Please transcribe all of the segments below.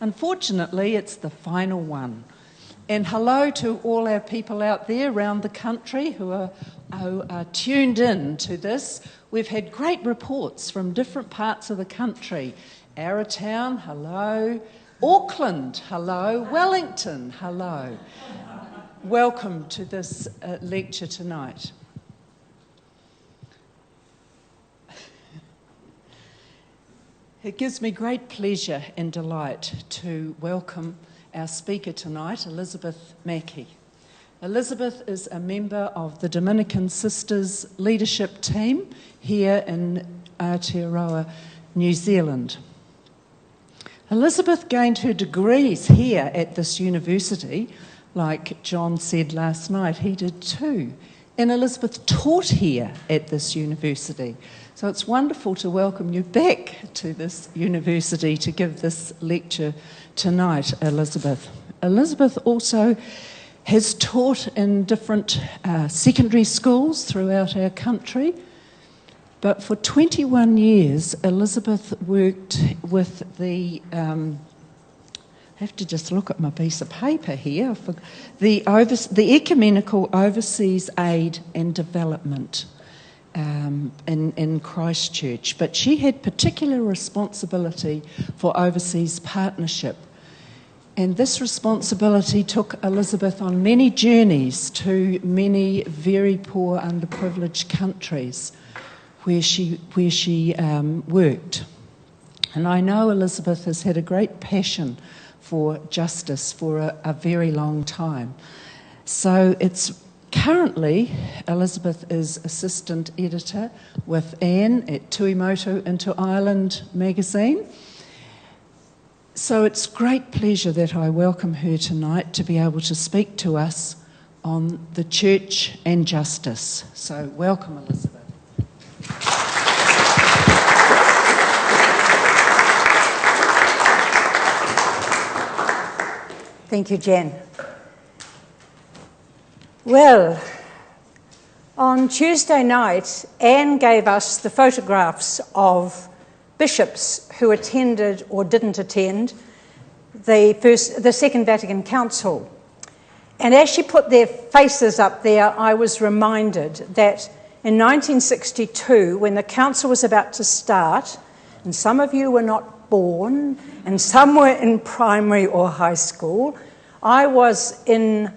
Unfortunately, it's the final one. And hello to all our people out there around the country who are tuned in to this. We've had great reports from different parts of the country. Arrowtown, hello. Auckland, hello. Wellington, hello. Welcome to this lecture tonight. It gives me great pleasure and delight to welcome our speaker tonight, Elizabeth Mackey. Elizabeth is a member of the Dominican Sisters leadership team here in Aotearoa, New Zealand. Elizabeth gained her degrees here at this university, like John said last night, he did too. And Elizabeth taught here at this university. So it's wonderful to welcome you back to this university to give this lecture tonight, Elizabeth. Elizabeth also has taught in different secondary schools throughout our country. But for 21 years, Elizabeth worked with the, I have to just look at my piece of paper here, for the Ecumenical Overseas Aid and Development in Christchurch. But she had particular responsibility for overseas partnership. And this responsibility took Elizabeth on many journeys to many very poor, underprivileged countries where she worked. And I know Elizabeth has had a great passion for justice for a very long time. So it's currently, Elizabeth is assistant editor with Anne at Tuimotu Into Ireland magazine. So it's great pleasure that I welcome her tonight to be able to speak to us on the church and justice. So welcome, Elizabeth. Thank you, Jen. Well, on Tuesday night, Anne gave us the photographs of bishops who attended or didn't attend the Second Vatican Council. And as she put their faces up there, I was reminded that in 1962, when the council was about to start, and some of you were not born, and some were in primary or high school, I was in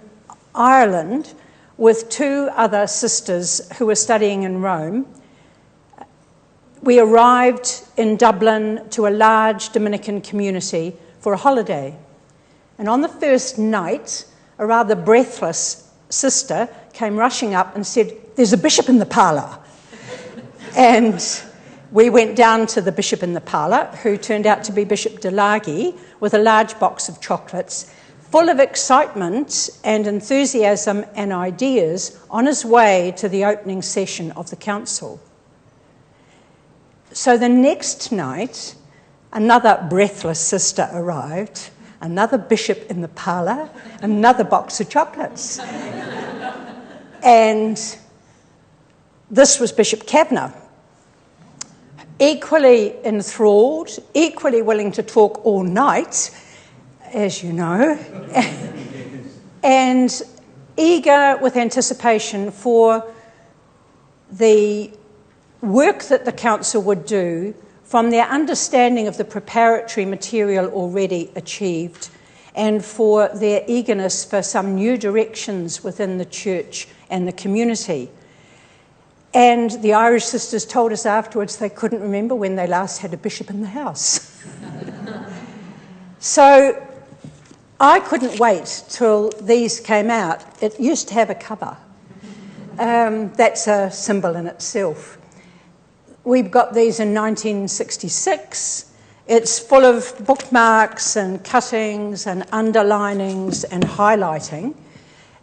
Ireland with two other sisters who were studying in Rome. We arrived in Dublin to a large Dominican community for a holiday. And on the first night, a rather breathless sister came rushing up and said, "There's a bishop in the parlour." And we went down to the bishop in the parlour, who turned out to be Bishop Delagi, with a large box of chocolates, full of excitement and enthusiasm and ideas on his way to the opening session of the council. So the next night, another breathless sister arrived, another bishop in the parlour, another box of chocolates. And this was Bishop Kavanagh, equally enthralled, equally willing to talk all night, as you know, and eager with anticipation for the work that the council would do from their understanding of the preparatory material already achieved and for their eagerness for some new directions within the church and the community. And the Irish sisters told us afterwards they couldn't remember when they last had a bishop in the house. So I couldn't wait till these came out. It used to have a cover. That's a symbol in itself. We got these in 1966. It's full of bookmarks and cuttings and underlinings and highlighting.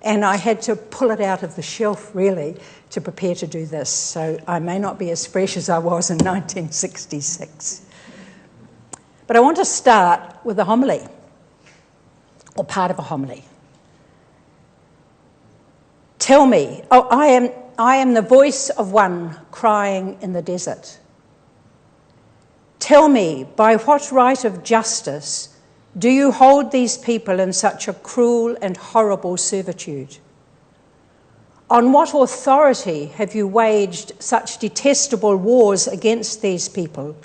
And I had to pull it out of the shelf, really, to prepare to do this. So I may not be as fresh as I was in 1966. But I want to start with a homily, or part of a homily. Tell me, I am the voice of one crying in the desert. Tell me, by what right of justice Do you hold these people in such a cruel and horrible servitude? On what authority have you waged such detestable wars against these people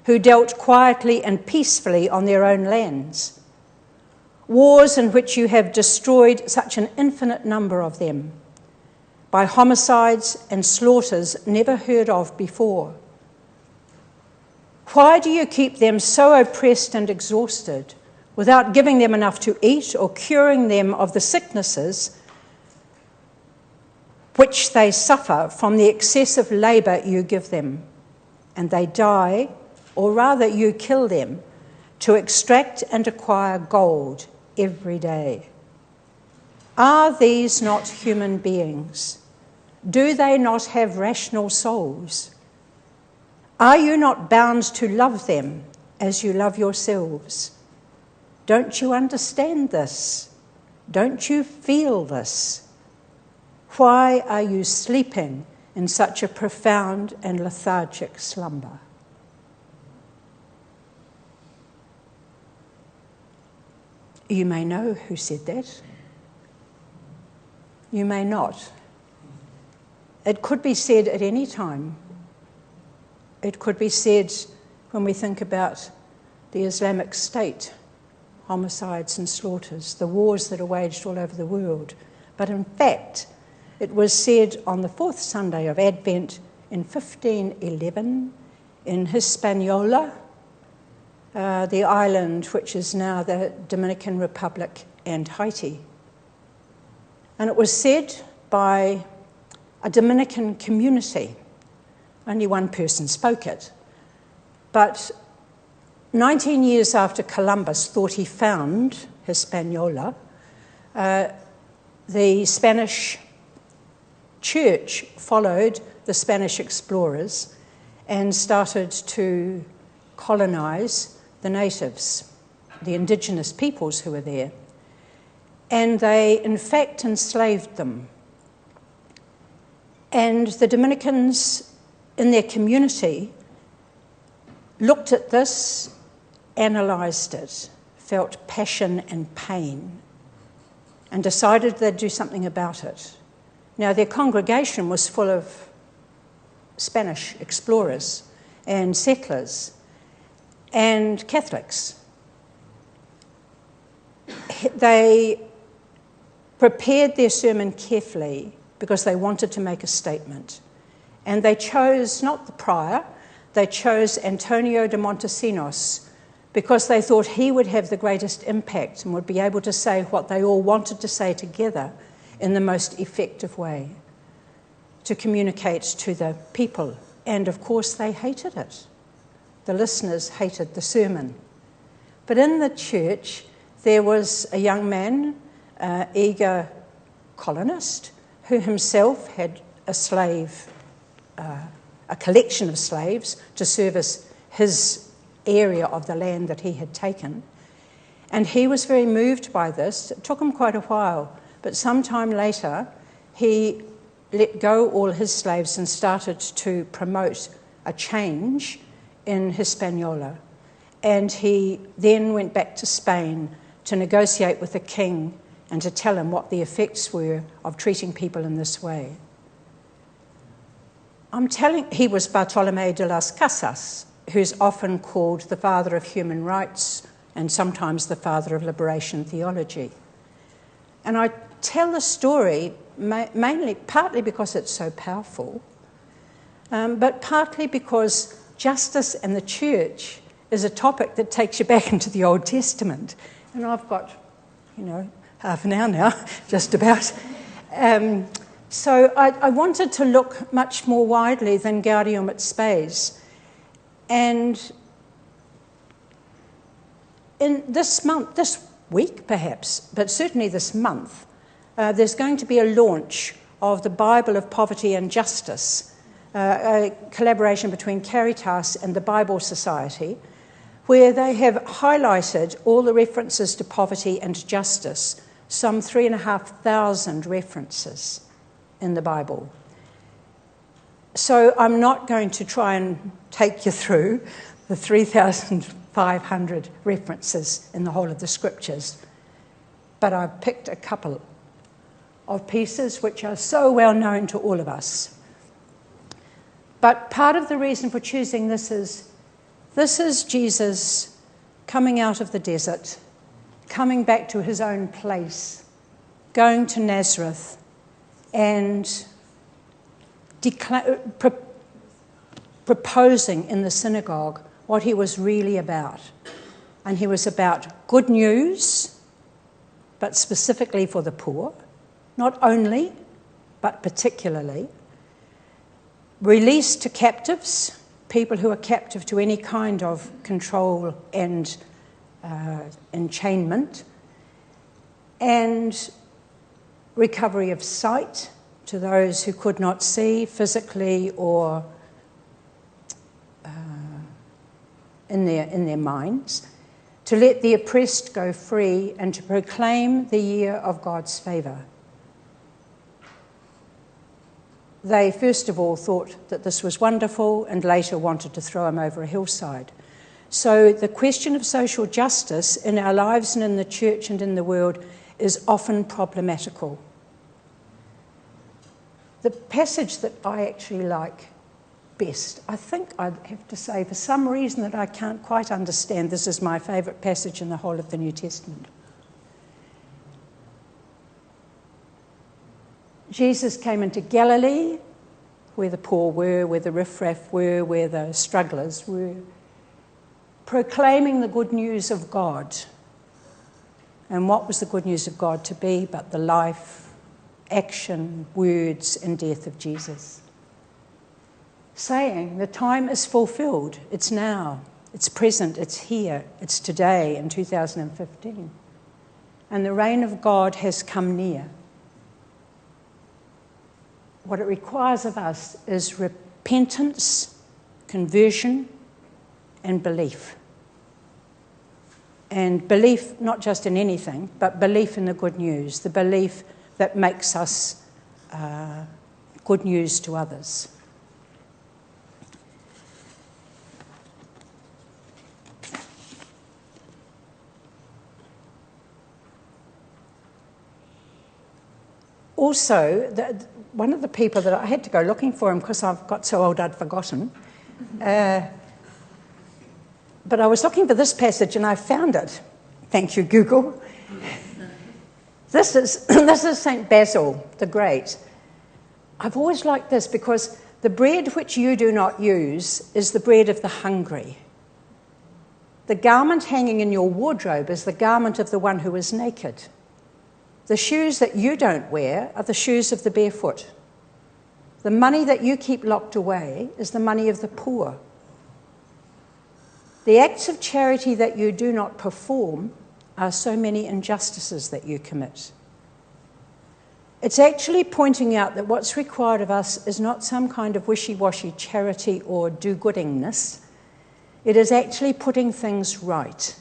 who dealt quietly and peacefully on their own lands? Wars in which you have destroyed such an infinite number of them by homicides and slaughters never heard of before. Why do you keep them so oppressed and exhausted without giving them enough to eat or curing them of the sicknesses which they suffer from the excessive labour you give them? And they die, or rather you kill them, to extract and acquire gold every day. Are these not human beings? Do they not have rational souls? Are you not bound to love them as you love yourselves? Don't you understand this? Don't you feel this? Why are you sleeping in such a profound and lethargic slumber? You may know who said that. You may not. It could be said at any time. It could be said when we think about the Islamic State, homicides and slaughters, the wars that are waged all over the world. But in fact, it was said on the fourth Sunday of Advent in 1511 in Hispaniola, the island which is now the Dominican Republic and Haiti. And it was said by a Dominican community. Only one person spoke it. But 19 years after Columbus thought he found Hispaniola, the Spanish church followed the Spanish explorers and started to colonize the natives, the indigenous peoples who were there. And they, in fact, enslaved them. And the Dominicans in their community looked at this, analysed it, felt passion and pain, and decided they'd do something about it. Now, their congregation was full of Spanish explorers and settlers and Catholics. They prepared their sermon carefully because they wanted to make a statement. And they chose not the prior, they chose Antonio de Montesinos because they thought he would have the greatest impact and would be able to say what they all wanted to say together in the most effective way, to communicate to the people. And of course they hated it. The listeners hated the sermon. But in the church there was a young man, eager colonist, who himself had a slave, a collection of slaves to service his area of the land that he had taken. And he was very moved by this. It took him quite a while, but sometime later he let go all his slaves and started to promote a change in Hispaniola. And he then went back to Spain to negotiate with the king and to tell him what the effects were of treating people in this way. He was Bartolomé de las Casas, who's often called the father of human rights and sometimes the father of liberation theology. And I tell the story partly because it's so powerful, but partly because justice and the church is a topic that takes you back into the Old Testament. And I've got, half an hour now, just about. So I wanted to look much more widely than Gaudium et Spes. And in this week perhaps, but certainly this month, there's going to be a launch of the Bible of Poverty and Justice, a collaboration between Caritas and the Bible Society, where they have highlighted all the references to poverty and justice, some 3,500 references in the Bible. So I'm not going to try and take you through the 3,500 500 references in the whole of the scriptures. But I've picked a couple of pieces which are so well known to all of us. But part of the reason for choosing this is Jesus coming out of the desert, coming back to his own place, going to Nazareth, and proposing in the synagogue what he was really about. And he was about good news, but specifically for the poor, not only, but particularly. Release to captives, people who are captive to any kind of control and enchainment, and recovery of sight to those who could not see physically or in their minds, to let the oppressed go free, and to proclaim the year of God's favour. They first of all thought that this was wonderful and later wanted to throw him over a hillside. So the question of social justice in our lives and in the church and in the world is often problematical. The passage that I actually like best, I think I'd have to say, for some reason that I can't quite understand, this is my favourite passage in the whole of the New Testament. Jesus came into Galilee, where the poor were, where the riffraff were, where the strugglers were, proclaiming the good news of God. And what was the good news of God to be but the life, action, words, and death of Jesus? Saying, the time is fulfilled, it's now, it's present, it's here, it's today in 2015. And the reign of God has come near. What it requires of us is repentance, conversion, and belief. And belief not just in anything, but belief in the good news, the belief that makes us good news to others. Also, one of the people that I had to go looking for him because I've got so old I'd forgotten. But I was looking for this passage and I found it. Thank you, Google. This is St. Basil the Great. I've always liked this because the bread which you do not use is the bread of the hungry. The garment hanging in your wardrobe is the garment of the one who is naked. The shoes that you don't wear are the shoes of the barefoot. The money that you keep locked away is the money of the poor. The acts of charity that you do not perform are so many injustices that you commit. It's actually pointing out that what's required of us is not some kind of wishy-washy charity or do-goodingness. It is actually putting things right.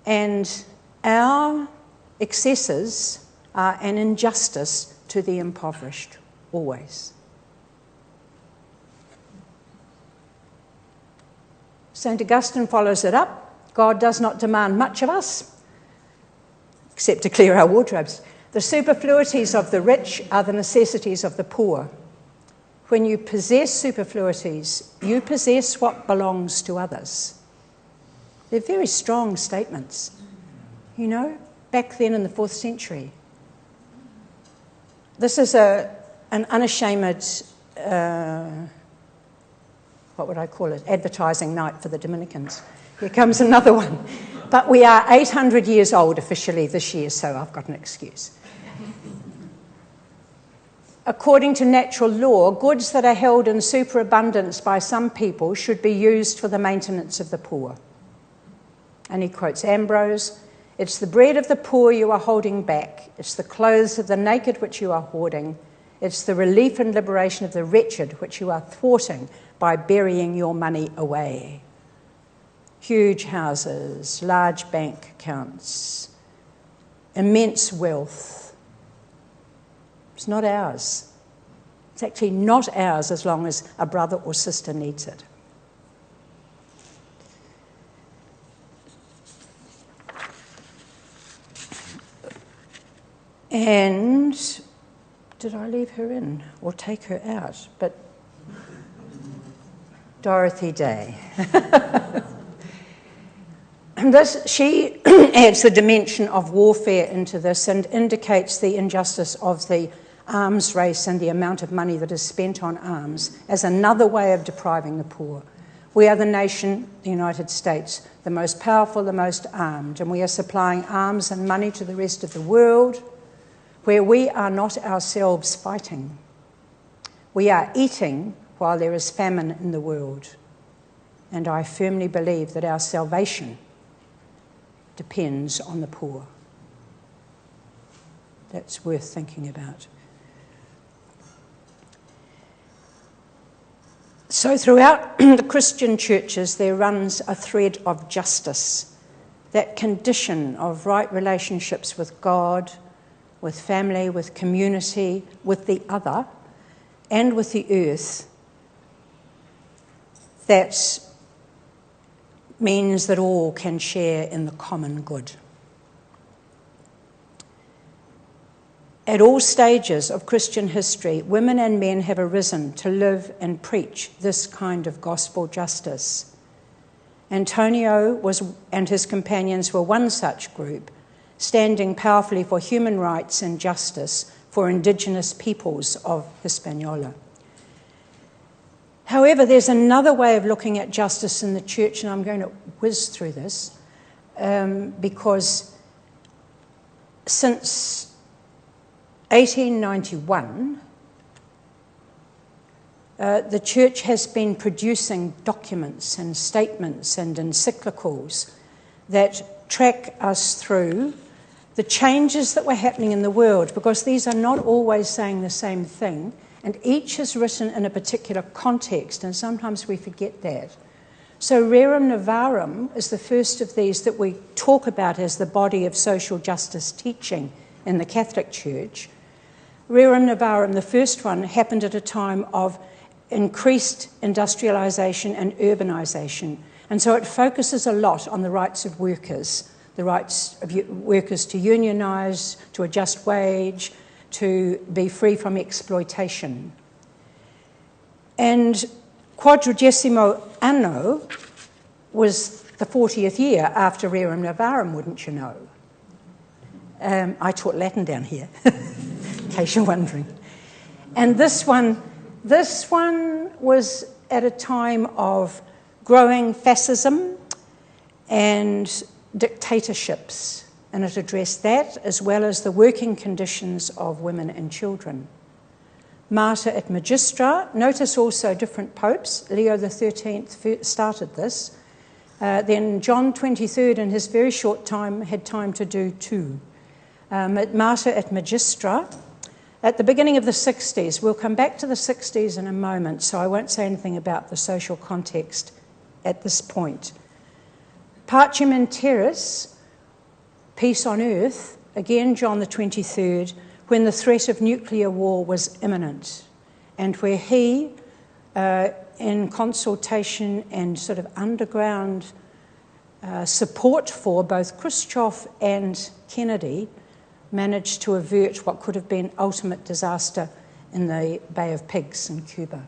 And our excesses are an injustice to the impoverished, always. St. Augustine follows it up. God does not demand much of us, except to clear our wardrobes. The superfluities of the rich are the necessities of the poor. When you possess superfluities, you possess what belongs to others. They're very strong statements, you know, back then in the 4th century. This is an unashamed, what would I call it, advertising night for the Dominicans. Here comes another one. But we are 800 years old officially this year, so I've got an excuse. According to natural law, goods that are held in superabundance by some people should be used for the maintenance of the poor. And he quotes Ambrose, "It's the bread of the poor you are holding back. It's the clothes of the naked which you are hoarding. It's the relief and liberation of the wretched which you are thwarting by burying your money away." Huge houses, large bank accounts, immense wealth. It's not ours. It's actually not ours as long as a brother or sister needs it. And did I leave her in or take her out? But Dorothy Day. And she adds the dimension of warfare into this and indicates the injustice of the arms race and the amount of money that is spent on arms as another way of depriving the poor. We are the nation, the United States, the most powerful, the most armed, and we are supplying arms and money to the rest of the world where we are not ourselves fighting. We are eating while there is famine in the world. And I firmly believe that our salvation depends on the poor. That's worth thinking about. So throughout the Christian churches there runs a thread of justice, that condition of right relationships with God, with family, with community, with the other, and with the earth, that means that all can share in the common good. At all stages of Christian history, women and men have arisen to live and preach this kind of gospel justice. Antonio and his companions were one such group, standing powerfully for human rights and justice for indigenous peoples of Hispaniola. However, there's another way of looking at justice in the church, and I'm going to whiz through this, because since 1891, the church has been producing documents and statements and encyclicals that track us through the changes that were happening in the world, because these are not always saying the same thing, and each is written in a particular context, and sometimes we forget that. So Rerum Novarum is the first of these that we talk about as the body of social justice teaching in the Catholic Church. Rerum Novarum, the first one, happened at a time of increased industrialisation and urbanisation, and so it focuses a lot on the rights of workers, the rights of workers to unionise, to a just wage, to be free from exploitation. And Quadragesimo Anno was the 40th year after Rerum Novarum, wouldn't you know? I taught Latin down here, in case you're wondering. And this one was at a time of growing fascism and dictatorships, and it addressed that as well as the working conditions of women and children. Mater et Magistra, notice also different popes. Leo XIII started this. Then John XXIII in his very short time had time to do two. Mater et Magistra, at the beginning of the 60s, we'll come back to the 60s in a moment, so I won't say anything about the social context at this point. Pacem in Terris, Peace on Earth, again John the 23rd, when the threat of nuclear war was imminent, and where he, in consultation and sort of underground support for both Khrushchev and Kennedy, managed to avert what could have been ultimate disaster in the Bay of Pigs in Cuba.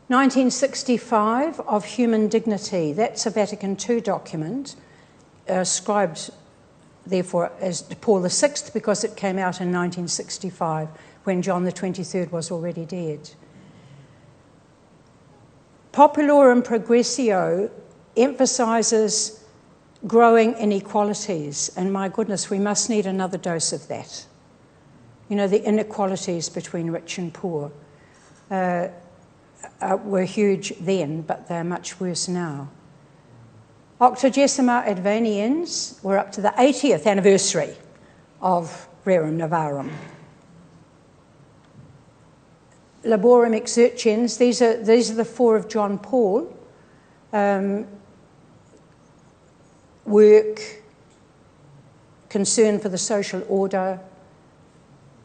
1965, of Human Dignity, that's a Vatican II document, ascribed therefore as to Paul VI because it came out in 1965 when John the 23rd was already dead. Populorum Progressio emphasises growing inequalities, and my goodness, we must need another dose of that. You know, the inequalities between rich and poor were huge then, but they're much worse now. Octogesima Adveniens, we're up to the 80th anniversary of Rerum Novarum. Laborem Exercens, these are the four of John Paul. Work, concern for the social order,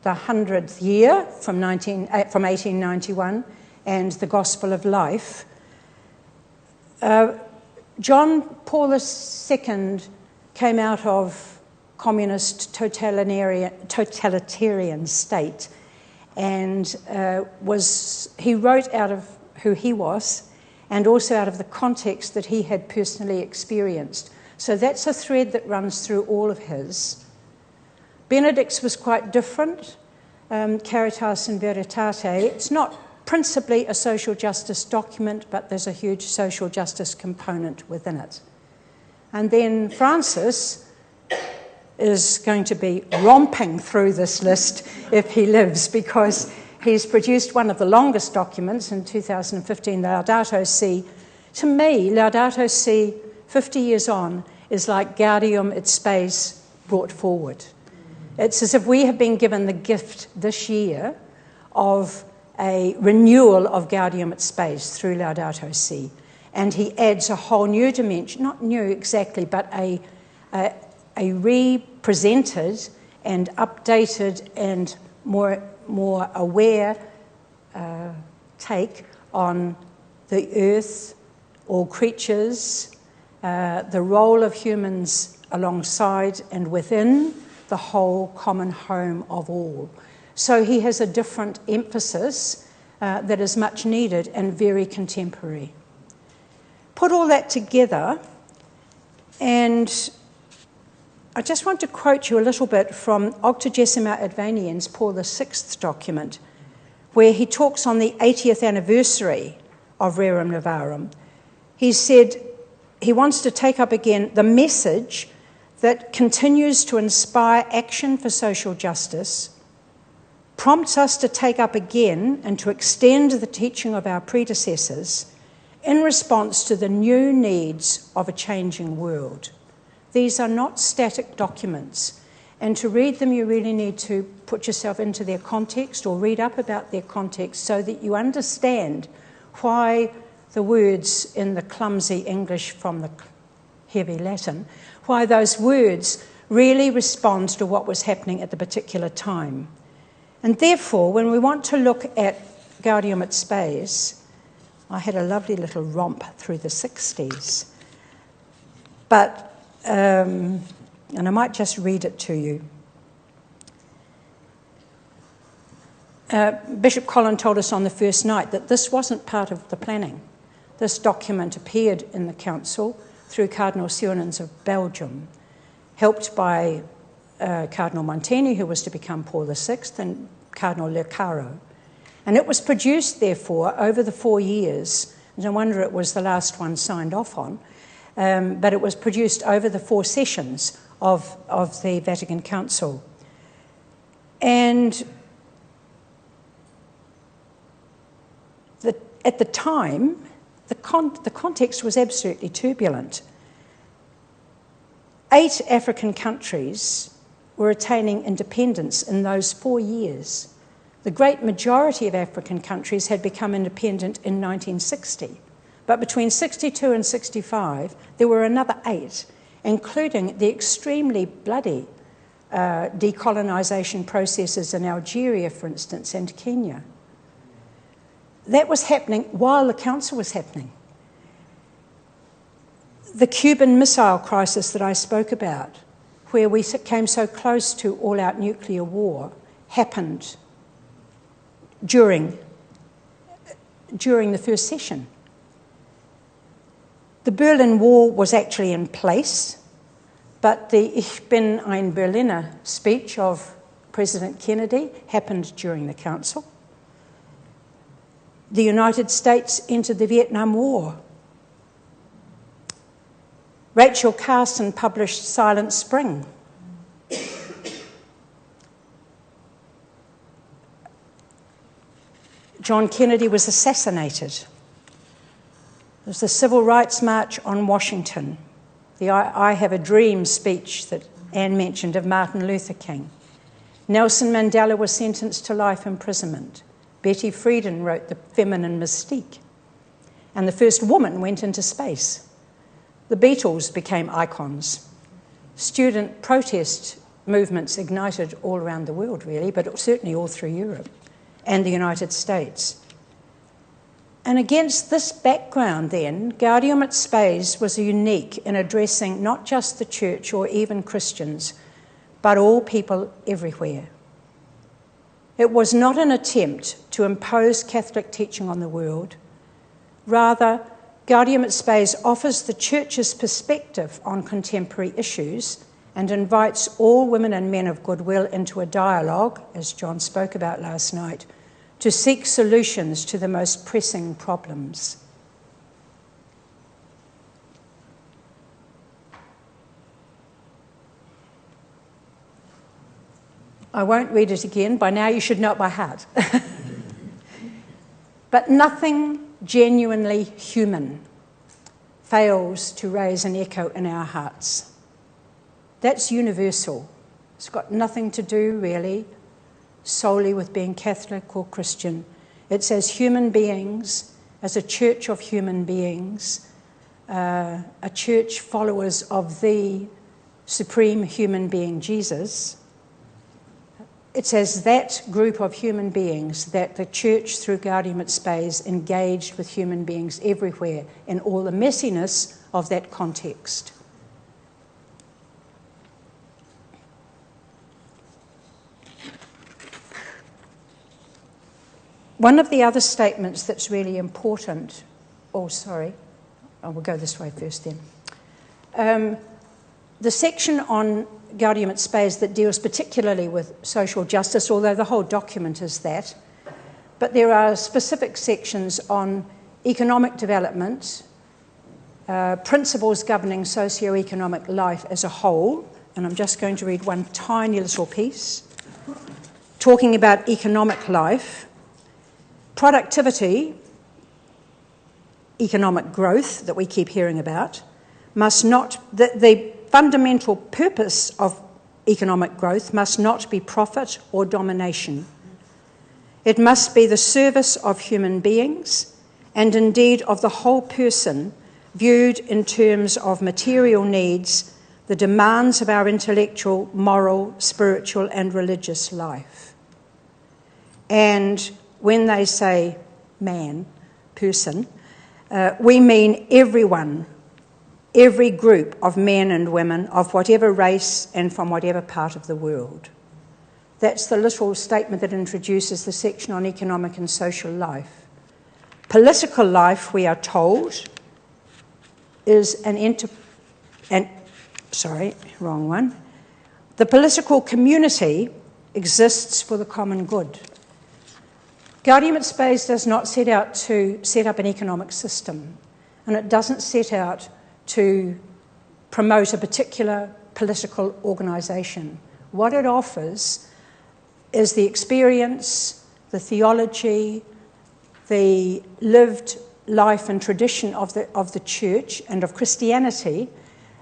the 100th year from 1891, and the Gospel of Life. John Paul II came out of communist totalitarian state, and he wrote out of who he was and also out of the context that he had personally experienced. So that's a thread that runs through all of his. Benedict's was quite different, Caritas in Veritate. It's not principally a social justice document, but there's a huge social justice component within it. And then Francis is going to be romping through this list if he lives, because he's produced one of the longest documents in 2015, Laudato Si. To me, Laudato Si, 50 years on, is like Gaudium et Spes brought forward. It's as if we have been given the gift this year of a renewal of Gaudium et Spes through Laudato Si. And he adds a whole new dimension, not new exactly, but a represented and updated and more aware take on the earth, all creatures, the role of humans alongside and within the whole common home of all. So he has a different emphasis that is much needed and very contemporary. Put all that together, and I just want to quote you a little bit from Octogesima Adveniens, Paul VI's document, where he talks on the 80th anniversary of Rerum Novarum. He said he wants to take up again the message that continues to inspire action for social justice, prompts us to take up again and to extend the teaching of our predecessors in response to the new needs of a changing world. These are not static documents, and to read them you really need to put yourself into their context or read up about their context so that you understand why the words in the clumsy English from the heavy Latin, why those words really respond to what was happening at the particular time. And therefore, when we want to look at Gaudium et Spes, I had a lovely little romp through the 60s, but, and I might just read it to you. Bishop Collin told us on the first night that this wasn't part of the planning. This document appeared in the council through Cardinal Surinens of Belgium, helped by Cardinal Montini, who was to become Paul VI, and Cardinal Lecaro. And it was produced, therefore, over the 4 years. No wonder it was the last one signed off on, but it was produced over the 4 sessions of the Vatican Council. And at the time, the context was absolutely turbulent. 8 African countries were attaining independence in those 4 years. The great majority of African countries had become independent in 1960. But between 62 and 65, there were another 8, including the extremely bloody decolonisation processes in Algeria, for instance, and Kenya. That was happening while the council was happening. The Cuban Missile Crisis that I spoke about, where we came so close to all-out nuclear war, happened during the first session. The Berlin Wall was actually in place, but the Ich bin ein Berliner speech of President Kennedy happened during the council. The United States entered the Vietnam War. Rachel Carson published Silent Spring. John Kennedy was assassinated. There was the Civil Rights March on Washington, the I Have a Dream speech that Anne mentioned of Martin Luther King. Nelson Mandela was sentenced to life imprisonment. Betty Friedan wrote The Feminine Mystique. And the first woman went into space. The Beatles became icons. Student protest movements ignited all around the world, really, but certainly all through Europe and the United States. And against this background, then, Gaudium et Spes was unique in addressing not just the church or even Christians, but all people everywhere. It was not an attempt to impose Catholic teaching on the world. Rather, Gaudium et Spes offers the Church's perspective on contemporary issues and invites all women and men of goodwill into a dialogue, as John spoke about last night, to seek solutions to the most pressing problems. I won't read it again. By now you should know it by heart. But nothing genuinely human fails to raise an echo in our hearts. That's universal. It's got nothing to do, really, solely with being Catholic or Christian. It's as human beings, as a church of human beings, a church followers of the supreme human being, Jesus. It's as that group of human beings that the Church, through Gaudium et Spes, engaged with human beings everywhere in all the messiness of that context. One of the other statements that's really important, I will go this way first then. The section on Gaudium et Spes that deals particularly with social justice, although the whole document is that, but there are specific sections on economic development, principles governing socio-economic life as a whole, and I'm just going to read one tiny little piece, talking about economic life, productivity, economic growth that we keep hearing about, must not, the fundamental purpose of economic growth must not be profit or domination. It must be the service of human beings, and indeed of the whole person, viewed in terms of material needs, the demands of our intellectual, moral, spiritual, and religious life. And when they say man, person, we mean everyone, every group of men and women of whatever race and from whatever part of the world. That's the little statement that introduces the section on economic and social life. Political life, we are told, is the political community exists for the common good. Gaudium et Spes does not set out to set up an economic system, and it doesn't set out to promote a particular political organisation. What it offers is the experience, the theology, the lived life and tradition of the church and of Christianity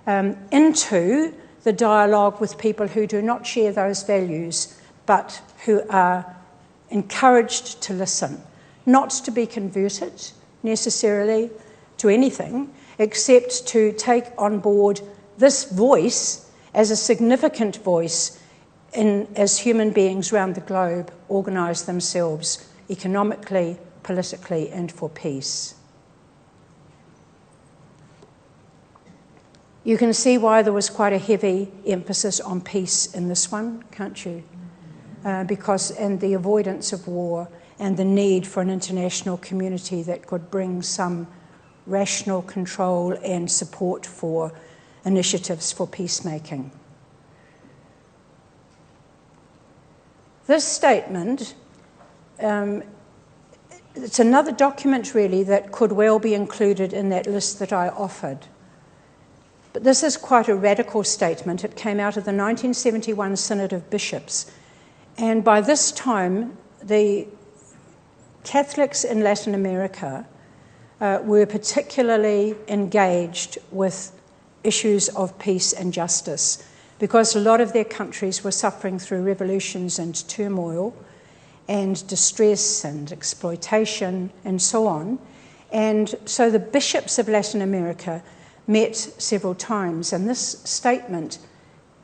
into the dialogue with people who do not share those values, but who are encouraged to listen, not to be converted necessarily to anything, except to take on board this voice as a significant voice as human beings around the globe organise themselves economically, politically, and for peace. You can see why there was quite a heavy emphasis on peace in this one, can't you? And the avoidance of war and the need for an international community that could bring some rational control and support for initiatives for peacemaking. This statement, it's another document really that could well be included in that list that I offered. But this is quite a radical statement. It came out of the 1971 Synod of Bishops. And by this time, the Catholics in Latin America were particularly engaged with issues of peace and justice, because a lot of their countries were suffering through revolutions and turmoil and distress and exploitation and so on. And so the bishops of Latin America met several times, and this statement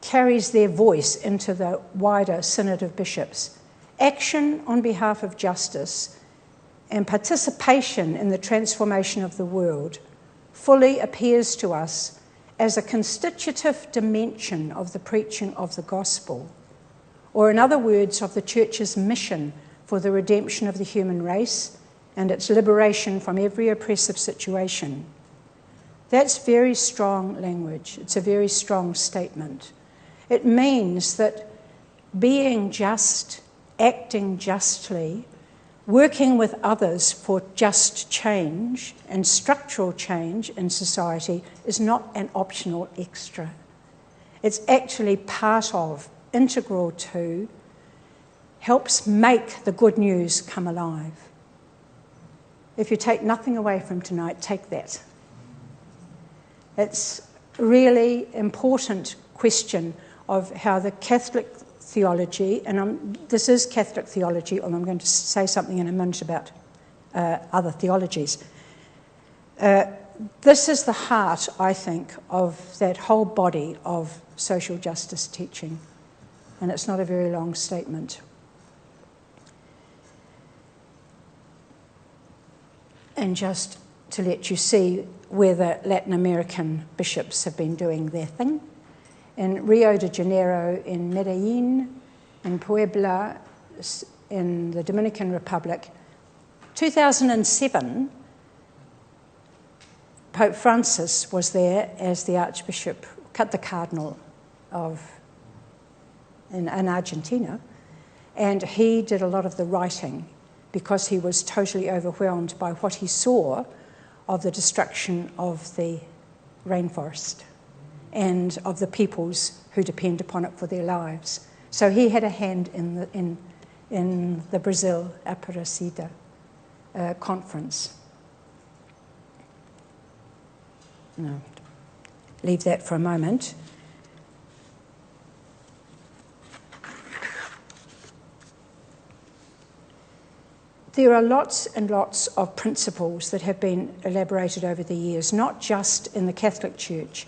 carries their voice into the wider Synod of Bishops. Action on behalf of justice and participation in the transformation of the world fully appears to us as a constitutive dimension of the preaching of the gospel, or in other words, of the church's mission for the redemption of the human race and its liberation from every oppressive situation. That's very strong language. It's a very strong statement. It means that being just, acting justly, working with others for just change and structural change in society is not an optional extra. It's actually part of, integral to, helps make the good news come alive. If you take nothing away from tonight, take that. It's a really important question of how the Catholic theology, and this is Catholic theology, and I'm going to say something in a minute about other theologies. This is the heart, I think, of that whole body of social justice teaching, and it's not a very long statement. And just to let you see where the Latin American bishops have been doing their thing. In Rio de Janeiro, in Medellin, in Puebla, in the Dominican Republic, 2007, Pope Francis was there as the Archbishop, the Cardinal in Argentina, and he did a lot of the writing because he was totally overwhelmed by what he saw of the destruction of the rainforest and of the peoples who depend upon it for their lives. So he had a hand in the Brazil Aparecida conference. No, leave that for a moment. There are lots and lots of principles that have been elaborated over the years, not just in the Catholic Church.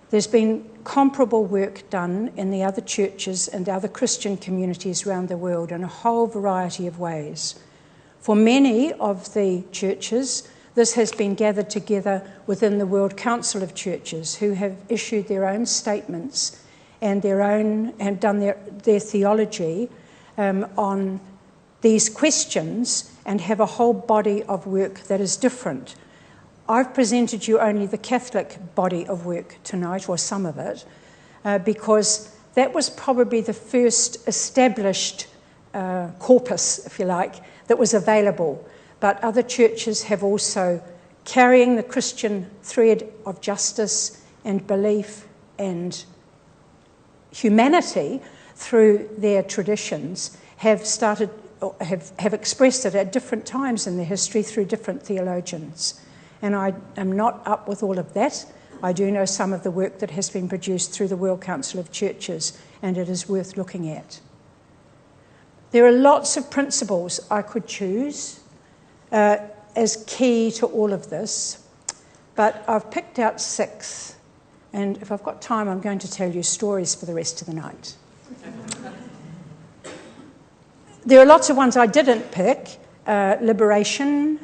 There's been comparable work done in the other churches and other Christian communities around the world in a whole variety of ways. For many of the churches, this has been gathered together within the World Council of Churches, who have issued their own statements and done their theology on these questions and have a whole body of work that is different. I've presented you only the Catholic body of work tonight, or some of it, because that was probably the first established corpus, if you like, that was available. But other churches have also, carrying the Christian thread of justice and belief and humanity through their traditions, have expressed it at different times in their history through different theologians. And I am not up with all of that. I do know some of the work that has been produced through the World Council of Churches, and it is worth looking at. There are lots of principles I could choose as key to all of this, but I've picked out 6, and if I've got time, I'm going to tell you stories for the rest of the night. There are lots of ones I didn't pick. Liberation,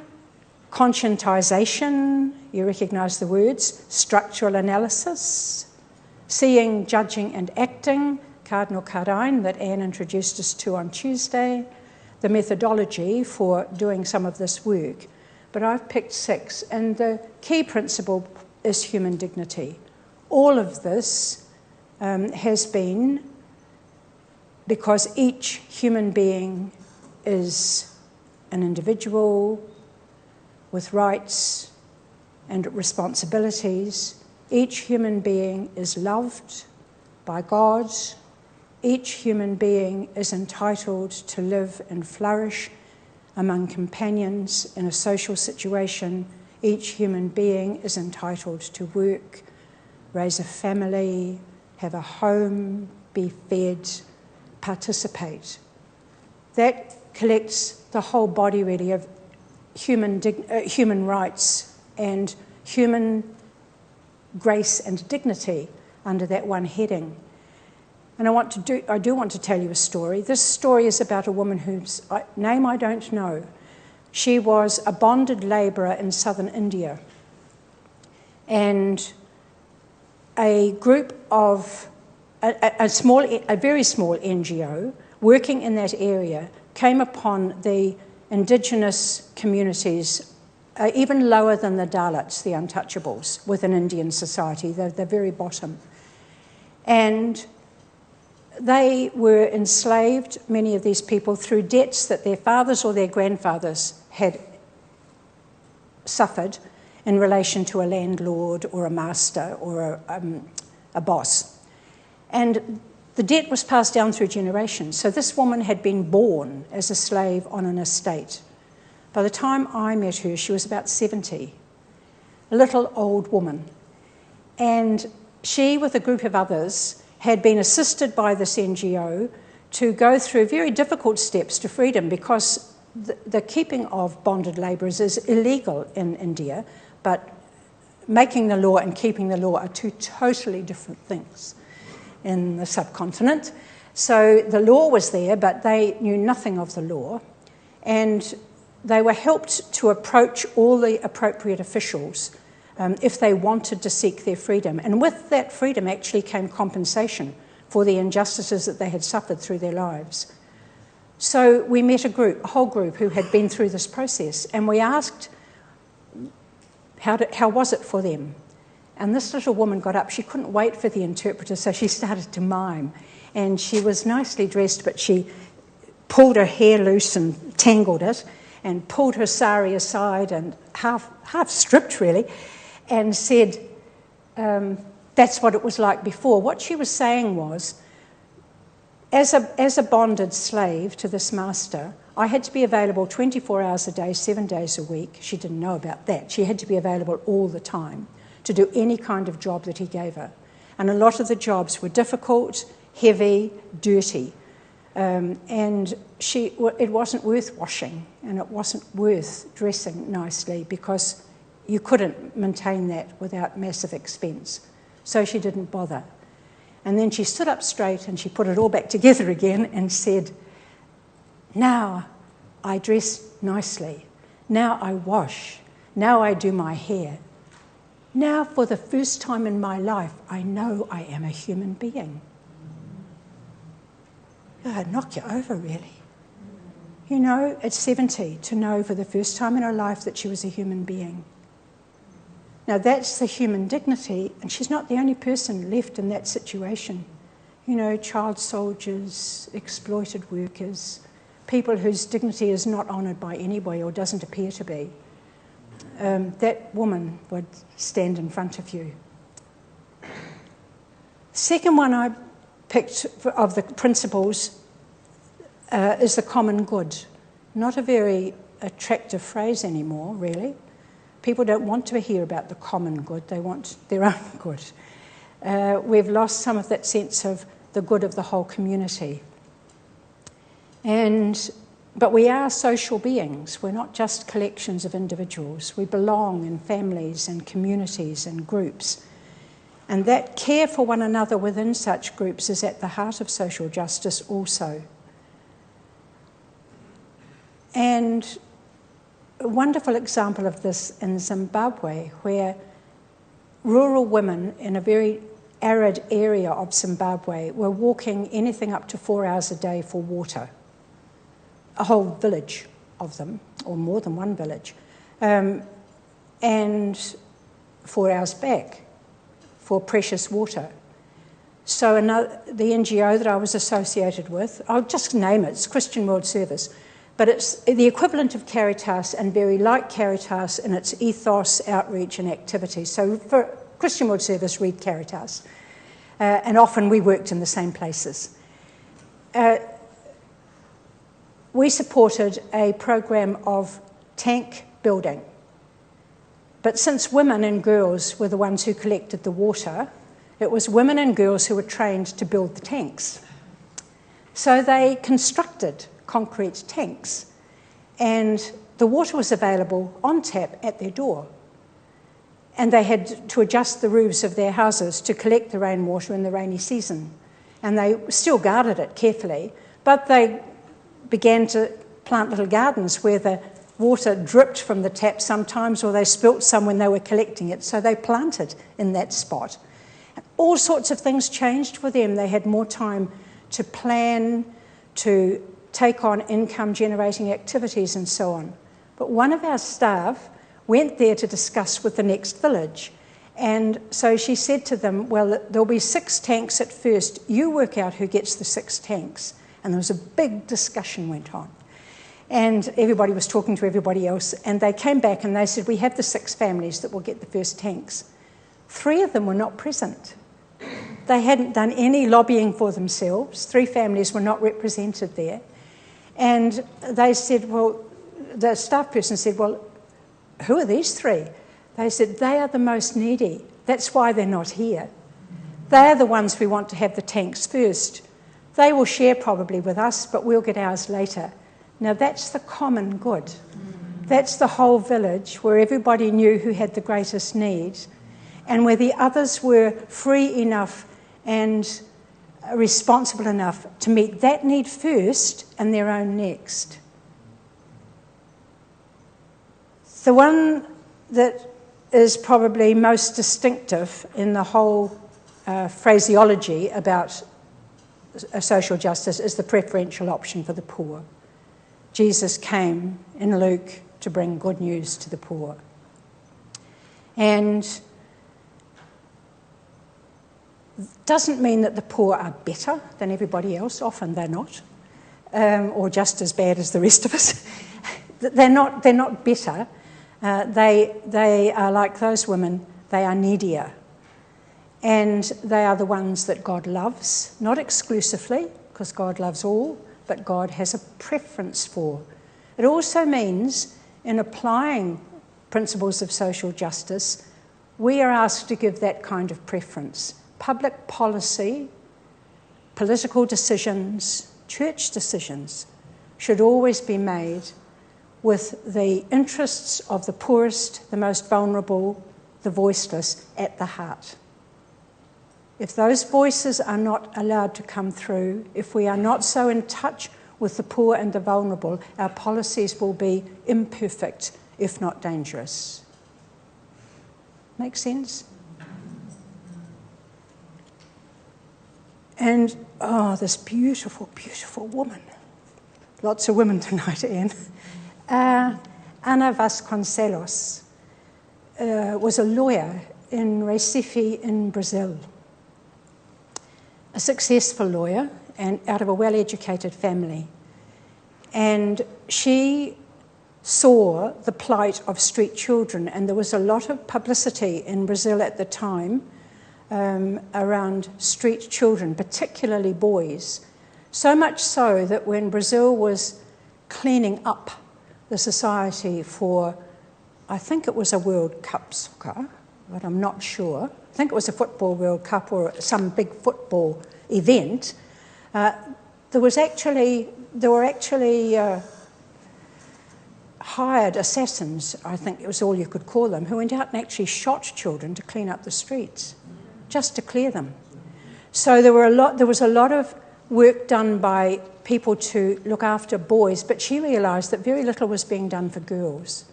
conscientization, you recognise the words, structural analysis, seeing, judging and acting, Cardinal Cardine, that Anne introduced us to on Tuesday, the methodology for doing some of this work. But I've picked 6, and the key principle is human dignity. All of this has been because each human being is an individual with rights and responsibilities. Each human being is loved by God. Each human being is entitled to live and flourish among companions in a social situation. Each human being is entitled to work, raise a family, have a home, be fed, participate. That collects the whole body, really, of human rights and human grace and dignity under that one heading. And I do want to tell you a story. This story is about a woman whose name I don't know. She was a bonded labourer in southern India. And a group of a very small NGO working in that area came upon the indigenous communities, even lower than the Dalits, the untouchables, within Indian society. They're the very bottom. And they were enslaved, many of these people, through debts that their fathers or their grandfathers had suffered in relation to a landlord or a master or a boss. And the debt was passed down through generations. So this woman had been born as a slave on an estate. By the time I met her, she was about 70, a little old woman. And she, with a group of others, had been assisted by this NGO to go through very difficult steps to freedom, because the keeping of bonded labourers is illegal in India, but making the law and keeping the law are two totally different things in the subcontinent. So the law was there, but they knew nothing of the law, and they were helped to approach all the appropriate officials if they wanted to seek their freedom. And with that freedom actually came compensation for the injustices that they had suffered through their lives. So we met a whole group who had been through this process, and we asked, how was it for them? And this little woman got up. She couldn't wait for the interpreter, so she started to mime. And she was nicely dressed, but she pulled her hair loose and tangled it, and pulled her sari aside and half stripped really, and said, that's what it was like before. What she was saying was, as a bonded slave to this master, I had to be available 24 hours a day, 7 days a week. She didn't know about that. She had to be available all the time to do any kind of job that he gave her. And a lot of the jobs were difficult, heavy, dirty. And it wasn't worth washing, and it wasn't worth dressing nicely, because you couldn't maintain that without massive expense. So she didn't bother. And then she stood up straight and she put it all back together again and said, now I dress nicely. Now I wash. Now I do my hair. Now, for the first time in my life, I know I am a human being. It'd knock you over, really. You know, at 70, to know for the first time in her life that she was a human being. Now, that's the human dignity, and she's not the only person left in that situation. You know, child soldiers, exploited workers, people whose dignity is not honoured by anybody or doesn't appear to be. That woman would stand in front of you. Second one I picked of the principles is the common good. Not a very attractive phrase anymore, really. People don't want to hear about the common good, they want their own good. We've lost some of that sense of the good of the whole community. But we are social beings. We're not just collections of individuals. We belong in families and communities and groups. And that care for one another within such groups is at the heart of social justice also. And a wonderful example of this in Zimbabwe, where rural women in a very arid area of Zimbabwe were walking anything up to 4 hours a day for water. A whole village of them, or more than one village, and 4 hours back for precious water. So the NGO that I was associated with, I'll just name it, it's Christian World Service, but it's the equivalent of Caritas and very like Caritas in its ethos, outreach and activity. So for Christian World Service, read Caritas. And often we worked in the same places. We supported a program of tank building. But since women and girls were the ones who collected the water, it was women and girls who were trained to build the tanks. So they constructed concrete tanks, and the water was available on tap at their door. And they had to adjust the roofs of their houses to collect the rainwater in the rainy season. And they still guarded it carefully, but they began to plant little gardens where the water dripped from the tap sometimes, or they spilt some when they were collecting it, so they planted in that spot. all sorts of things changed for them. They had more time to plan, to take on income-generating activities and so on. But one of our staff went there to discuss with the next village. And so she said to them, well, there'll be 6 tanks at first. You work out who gets the 6 tanks. And there was a big discussion went on. And everybody was talking to everybody else. And they came back and they said, we have the 6 families that will get the first tanks. 3 of them were not present. They hadn't done any lobbying for themselves. 3 families were not represented there. And they said, well, the staff person said, well, who are these 3? They said, they are the most needy. That's why they're not here. They're the ones we want to have the tanks first. They will share probably with us, but we'll get ours later. Now that's the common good. That's the whole village where everybody knew who had the greatest need and where the others were free enough and responsible enough to meet that need first and their own next. The one that is probably most distinctive in the whole phraseology about social justice is the preferential option for the poor. Jesus came in Luke to bring good news to the poor. And doesn't mean that the poor are better than everybody else. Often they're not, or just as bad as the rest of us. They're not better. They are like those women. They are needier. And they are the ones that God loves, not exclusively, because God loves all, but God has a preference for. It also means, in applying principles of social justice, we are asked to give that kind of preference. Public policy, political decisions, church decisions should always be made with the interests of the poorest, the most vulnerable, the voiceless at the heart. If those voices are not allowed to come through, if we are not so in touch with the poor and the vulnerable, our policies will be imperfect, if not dangerous. Make sense? And, this beautiful, beautiful woman. Lots of women tonight, Anne. Ana Vasconcelos was a lawyer in Recife in Brazil. A successful lawyer and out of a well-educated family. And she saw the plight of street children, and there was a lot of publicity in Brazil at the time around street children, particularly boys. So much so that when Brazil was cleaning up the society for, I think it was a World Cup soccer, but I'm not sure. I think it was a Football World Cup or some big football event. There were actually hired assassins, I think it was all you could call them, who went out and actually shot children to clean up the streets, just to clear them. So there was a lot of work done by people to look after boys, but she realised that very little was being done for girls.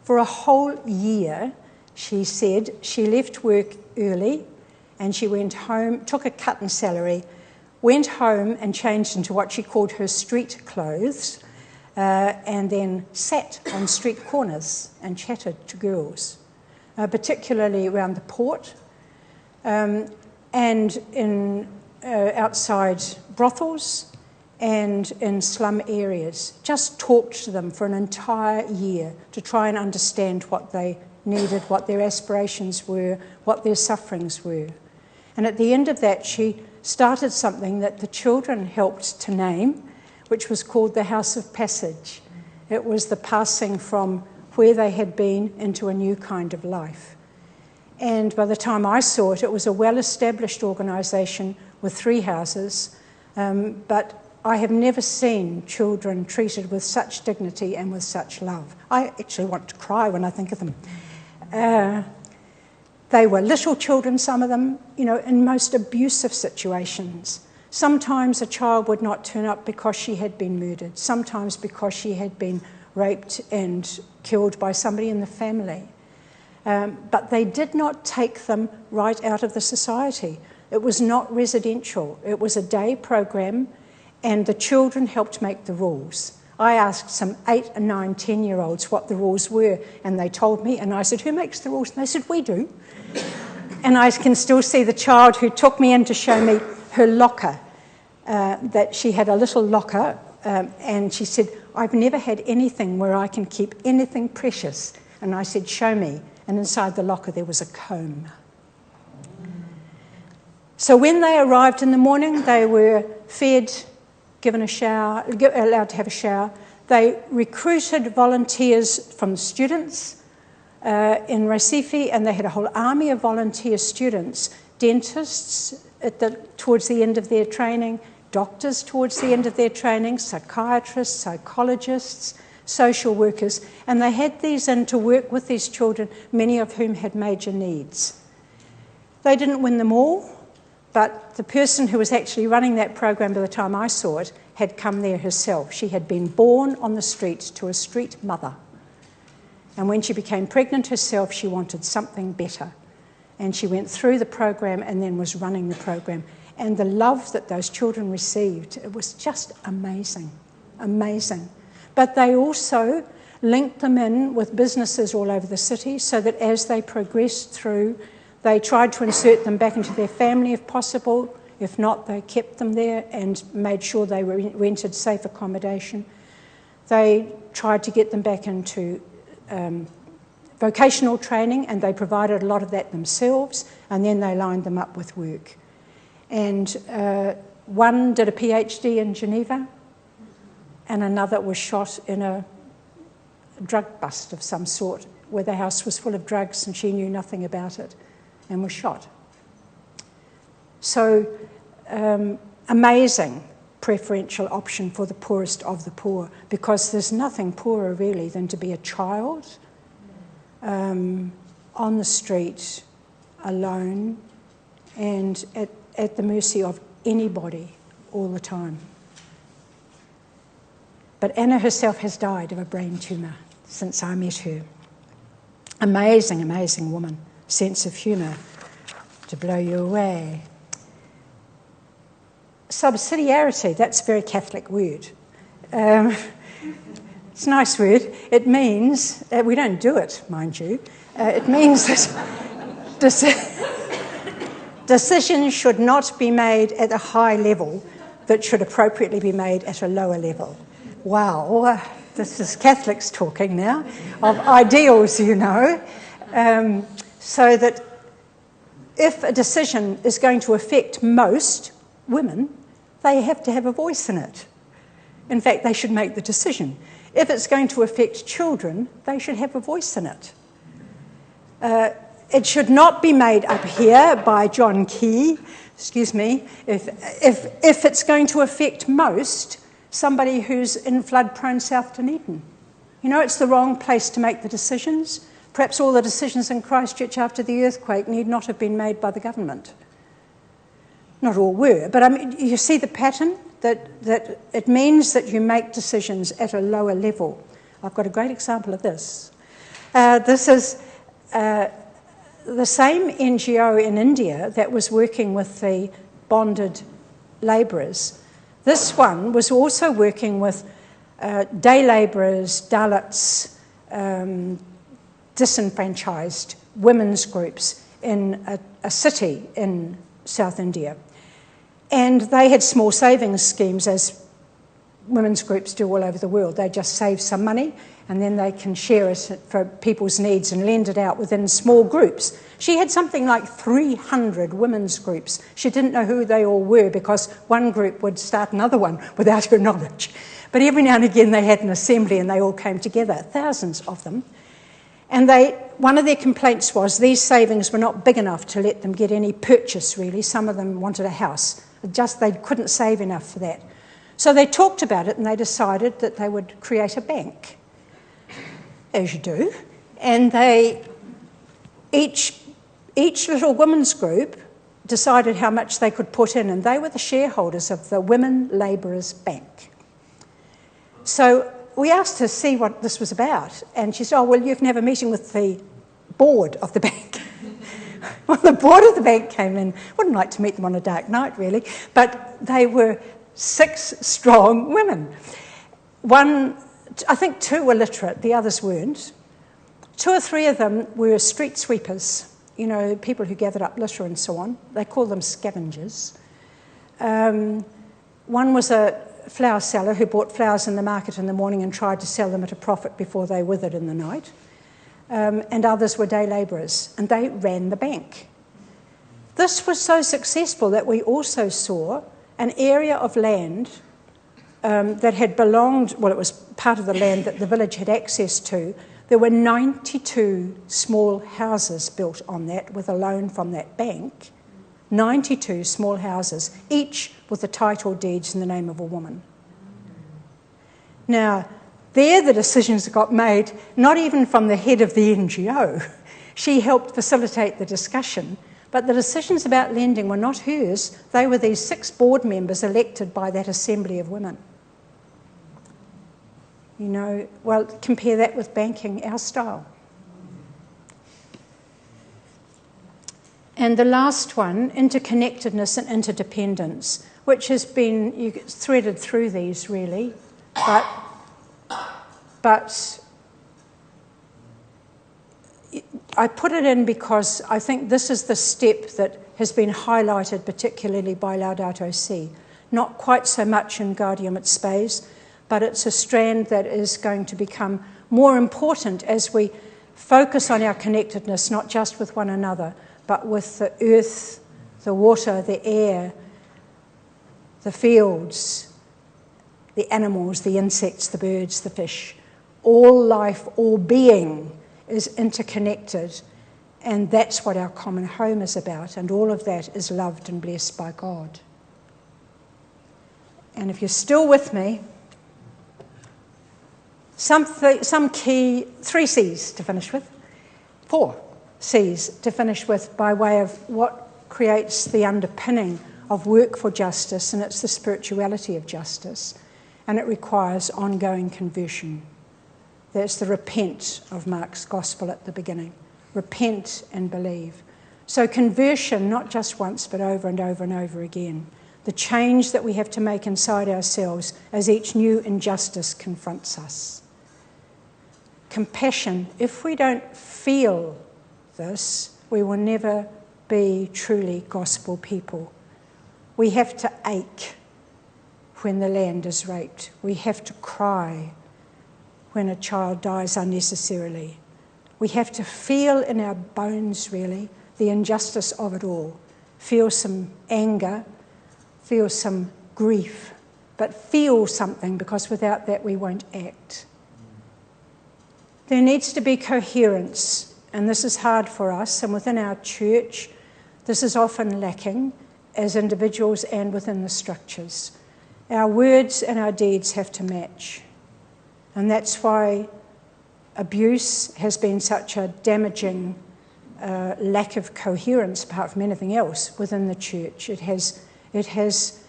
For a whole year, she said, she left work early and she went home, took a cut in salary, went home and changed into what she called her street clothes, and then sat on street corners and chatted to girls, particularly around the port and in outside brothels and in slum areas. Just talked to them for an entire year to try and understand what they needed, what their aspirations were, what their sufferings were. And at the end of that, she started something that the children helped to name, which was called the House of Passage. It was the passing from where they had been into a new kind of life. And by the time I saw it, it was a well-established organisation with 3 houses, but I have never seen children treated with such dignity and with such love. I actually want to cry when I think of them. They were little children, some of them, in most abusive situations. Sometimes a child would not turn up because she had been murdered, sometimes because she had been raped and killed by somebody in the family. but they did not take them right out of the society. It was not residential. It was a day program, and the children helped make the rules. I asked some 8 and 9, 10-year-olds what the rules were, and they told me, and I said, who makes the rules? And they said, we do. And I can still see the child who took me in to show me her locker, that she had a little locker, and she said, I've never had anything where I can keep anything precious. And I said, show me. And inside the locker there was a comb. So when they arrived in the morning, they were fed, given a shower, allowed to have a shower. They recruited volunteers from the students in Recife, and they had a whole army of volunteer students, dentists towards the end of their training, doctors towards the end of their training, psychiatrists, psychologists, social workers, and they had these in to work with these children, many of whom had major needs. They didn't win them all, but the person who was actually running that program by the time I saw it had come there herself. She had been born on the streets to a street mother. And when she became pregnant herself, she wanted something better. And she went through the program and then was running the program. And the love that those children received, it was just amazing, amazing. But they also linked them in with businesses all over the city so that as they progressed through, they tried to insert them back into their family if possible. If not, they kept them there and made sure they rented safe accommodation. They tried to get them back into vocational training, and they provided a lot of that themselves, and then they lined them up with work. And one did a PhD in Geneva, and another was shot in a drug bust of some sort, where the house was full of drugs and she knew nothing about it, and was shot. So, amazing preferential option for the poorest of the poor, because there's nothing poorer really than to be a child on the street, alone, and at the mercy of anybody all the time. But Anna herself has died of a brain tumour since I met her. Amazing, amazing woman. Sense of humour to blow you away. Subsidiarity, that's a very Catholic word. It's a nice word. It means, we don't do it, mind you, it means that decisions should not be made at a high level that should appropriately be made at a lower level. Wow, this is Catholics talking now, of ideals, you know. So that if a decision is going to affect most women, they have to have a voice in it. In fact, they should make the decision. If it's going to affect children, they should have a voice in it. It should not be made up here by John Key, excuse me, if it's going to affect most, somebody who's in flood-prone South Dunedin. You know, it's the wrong place to make the decisions. Perhaps all the decisions in Christchurch after the earthquake need not have been made by the government. Not all were, but I mean, you see the pattern, that it means that you make decisions at a lower level. I've got a great example of this. This is the same NGO in India that was working with the bonded labourers. This one was also working with day labourers, Dalits, disenfranchised women's groups in a city in South India. And they had small savings schemes, as women's groups do all over the world. They just save some money and then they can share it for people's needs and lend it out within small groups. She had something like 300 women's groups. She didn't know who they all were because one group would start another one without her knowledge. But every now and again they had an assembly and they all came together, thousands of them. And one of their complaints was these savings were not big enough to let them get any purchase, really. Some of them wanted a house. They couldn't save enough for that. So they talked about it and they decided that they would create a bank, as you do. And each little women's group decided how much they could put in, and they were the shareholders of the Women Labourers Bank. So we asked her to see what this was about, and she said, oh, well, you can have a meeting with the board of the bank. Well, the board of the bank came in. Wouldn't like to meet them on a dark night, really, but they were 6 strong women. I think 2 were literate, the others weren't. 2 or 3 of them were street sweepers, people who gathered up litter and so on. They call them scavengers. One was a flower seller who bought flowers in the market in the morning and tried to sell them at a profit before they withered in the night. And others were day labourers, and they ran the bank. This was so successful that we also saw an area of land that had belonged, well, it was part of the land that the village had access to. There were 92 small houses built on that with a loan from that bank. 92 small houses, each with the title deeds in the name of a woman. Now, there the decisions got made, not even from the head of the NGO. She helped facilitate the discussion, but the decisions about lending were not hers. They were these 6 board members elected by that assembly of women. Well, compare that with banking, our style. And the last one, interconnectedness and interdependence, which has been threaded through these really, but I put it in because I think this is the step that has been highlighted particularly by Laudato Si. Not quite so much in Gaudium et Spes, but it's a strand that is going to become more important as we focus on our connectedness, not just with one another, but with the earth, the water, the air, the fields, the animals, the insects, the birds, the fish. All life, all being is interconnected, and that's what our common home is about, and all of that is loved and blessed by God. And if you're still with me, some key 3 C's to finish with, 4 C's to finish with by way of what creates the underpinning of work for justice, and it's the spirituality of justice, and it requires ongoing conversion. That's the repent of Mark's gospel at the beginning. Repent and believe. So conversion, not just once, but over and over and over again. The change that we have to make inside ourselves as each new injustice confronts us. Compassion, if we don't feel this, we will never be truly gospel people. We have to ache when the land is raped. We have to cry when a child dies unnecessarily. We have to feel in our bones, really, the injustice of it all. Feel some anger, feel some grief, but feel something, because without that we won't act. There needs to be coherence, and this is hard for us, and within our church, this is often lacking as individuals and within the structures. Our words and our deeds have to match, and that's why abuse has been such a damaging lack of coherence, apart from anything else, within the church. It has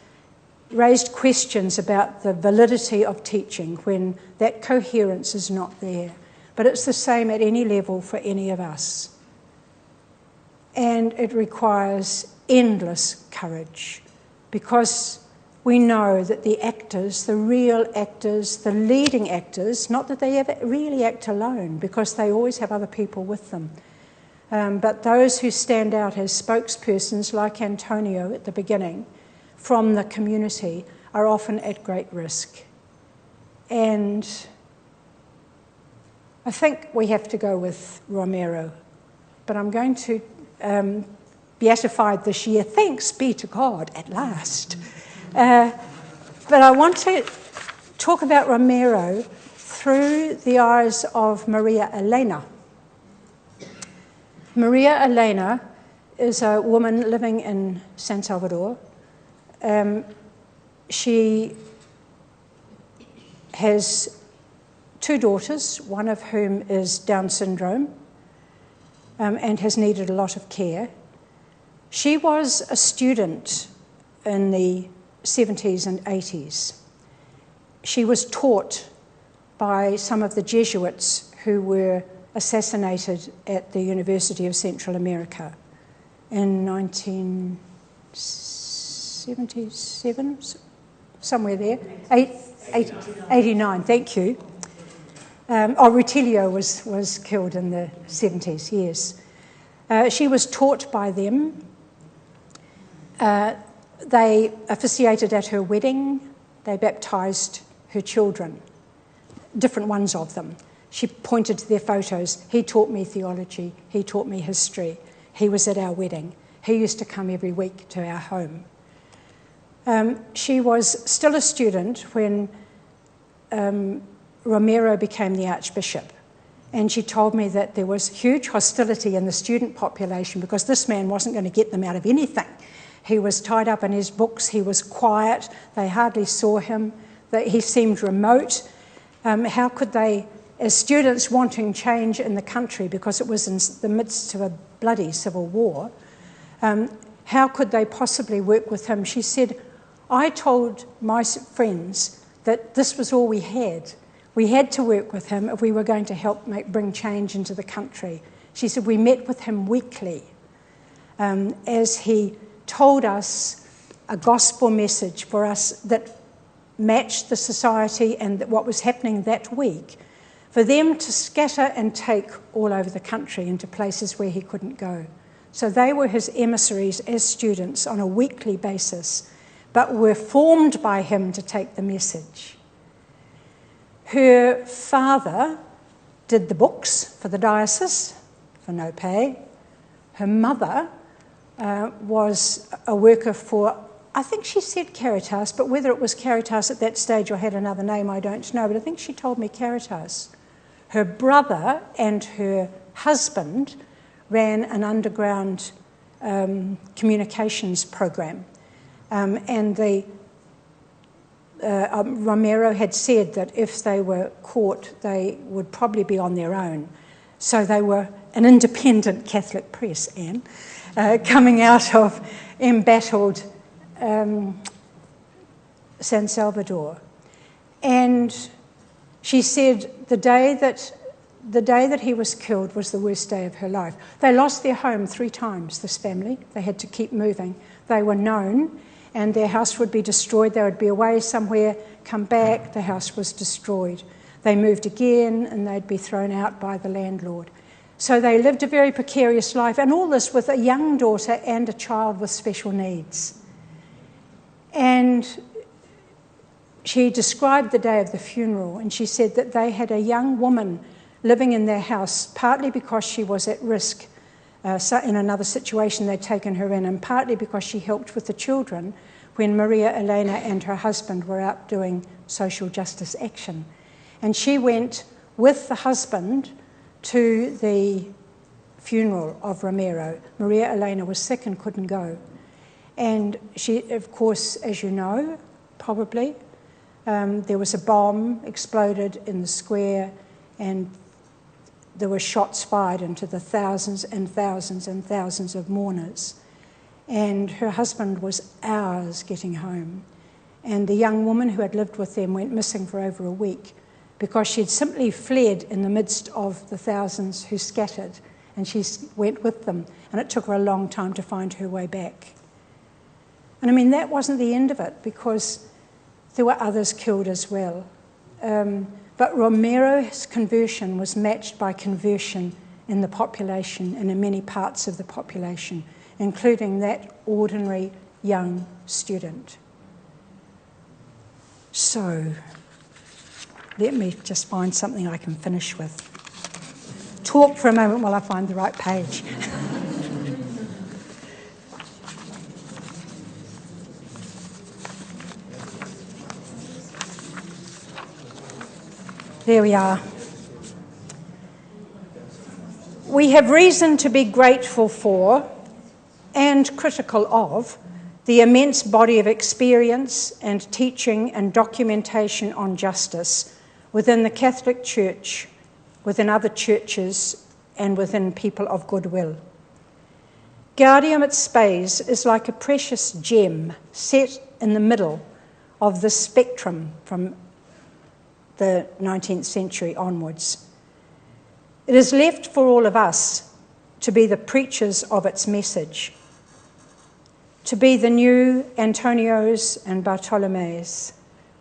raised questions about the validity of teaching when that coherence is not there. But it's the same at any level for any of us. And it requires endless courage, because we know that the actors, the real actors, the leading actors, not that they ever really act alone, because they always have other people with them, but those who stand out as spokespersons, like Antonio at the beginning, from the community, are often at great risk. And I think we have to go with Romero, but I'm going to beatified this year, thanks be to God, at last. But I want to talk about Romero through the eyes of Maria Elena. Maria Elena is a woman living in San Salvador. She has 2 daughters, one of whom is Down syndrome and has needed a lot of care. She was a student in the 70s and 80s. She was taught by some of the Jesuits who were assassinated at the University of Central America in 1977, somewhere there. 89, thank you. Rutilio was killed in the 70s, yes. She was taught by them. They officiated at her wedding. They baptised her children, different ones of them. She pointed to their photos. He taught me theology. He taught me history. He was at our wedding. He used to come every week to our home. She was still a student when Romero became the Archbishop. And she told me that there was huge hostility in the student population because this man wasn't going to get them out of anything. He was tied up in his books. He was quiet. They hardly saw him. He seemed remote. How could they, as students wanting change in the country, because it was in the midst of a bloody civil war, how could they possibly work with him? She said, I told my friends that this was all we had. We had to work with him if we were going to help bring change into the country. She said, we met with him weekly as he told us a gospel message for us that matched the society and what was happening that week, for them to scatter and take all over the country into places where he couldn't go. So they were his emissaries as students on a weekly basis, but were formed by him to take the message. Her father did the books for the diocese for no pay. Her mother was a worker for, I think she said Caritas, but whether it was Caritas at that stage or had another name, I don't know, but I think she told me Caritas. Her brother and her husband ran an underground communications program, and Romero had said that if they were caught, they would probably be on their own. So they were an independent Catholic press, Anne, coming out of embattled San Salvador. And she said the day that he was killed was the worst day of her life. They lost their home 3 times, this family. They had to keep moving. They were known, and their house would be destroyed. They would be away somewhere, come back, the house was destroyed. They moved again, and they'd be thrown out by the landlord. So they lived a very precarious life, and all this with a young daughter and a child with special needs. And she described the day of the funeral, and she said that they had a young woman living in their house, partly because she was at risk in another situation they'd taken her in, and partly because she helped with the children when Maria Elena and her husband were out doing social justice action. And she went with the husband to the funeral of Romero. Maria Elena was sick and couldn't go. And she, of course, as you know, probably, there was a bomb exploded in the square, and there were shots fired into the thousands and thousands and thousands of mourners. And her husband was hours getting home. And the young woman who had lived with them went missing for over a week because she'd simply fled in the midst of the thousands who scattered, and she went with them. And it took her a long time to find her way back. And I mean, that wasn't the end of it, because there were others killed as well. But Romero's conversion was matched by conversion in the population and in many parts of the population, including that ordinary young student. So, let me just find something I can finish with. Talk for a moment while I find the right page. There we are. We have reason to be grateful for and critical of the immense body of experience and teaching and documentation on justice within the Catholic Church, within other churches, and within people of goodwill. Gaudium et Spes is like a precious gem set in the middle of the spectrum from the 19th century onwards. It is left for all of us to be the preachers of its message, to be the new Antonios and Bartolomeos,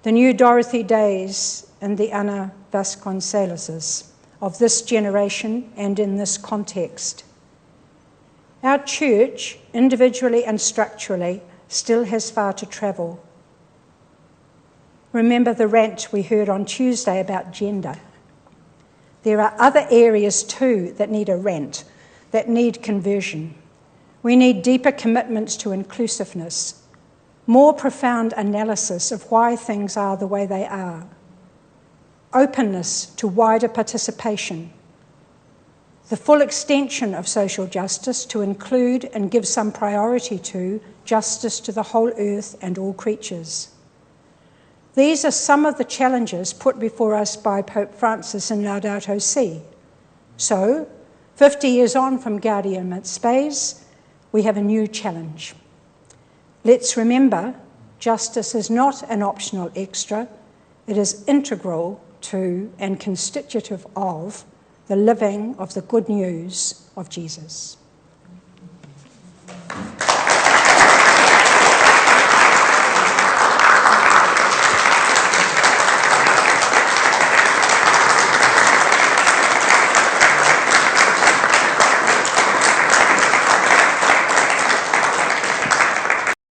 the new Dorothy Days and the Ana Vasconceloses of this generation and in this context. Our church, individually and structurally, still has far to travel. Remember the rant we heard on Tuesday about gender. There are other areas too that need a rant, that need conversion. We need deeper commitments to inclusiveness, more profound analysis of why things are the way they are, openness to wider participation, the full extension of social justice to include and give some priority to justice to the whole earth and all creatures. These are some of the challenges put before us by Pope Francis in Laudato Si. So, 50 years on from Gaudium et Spes, we have a new challenge. Let's remember, justice is not an optional extra, it is integral to and constitutive of the living of the good news of Jesus.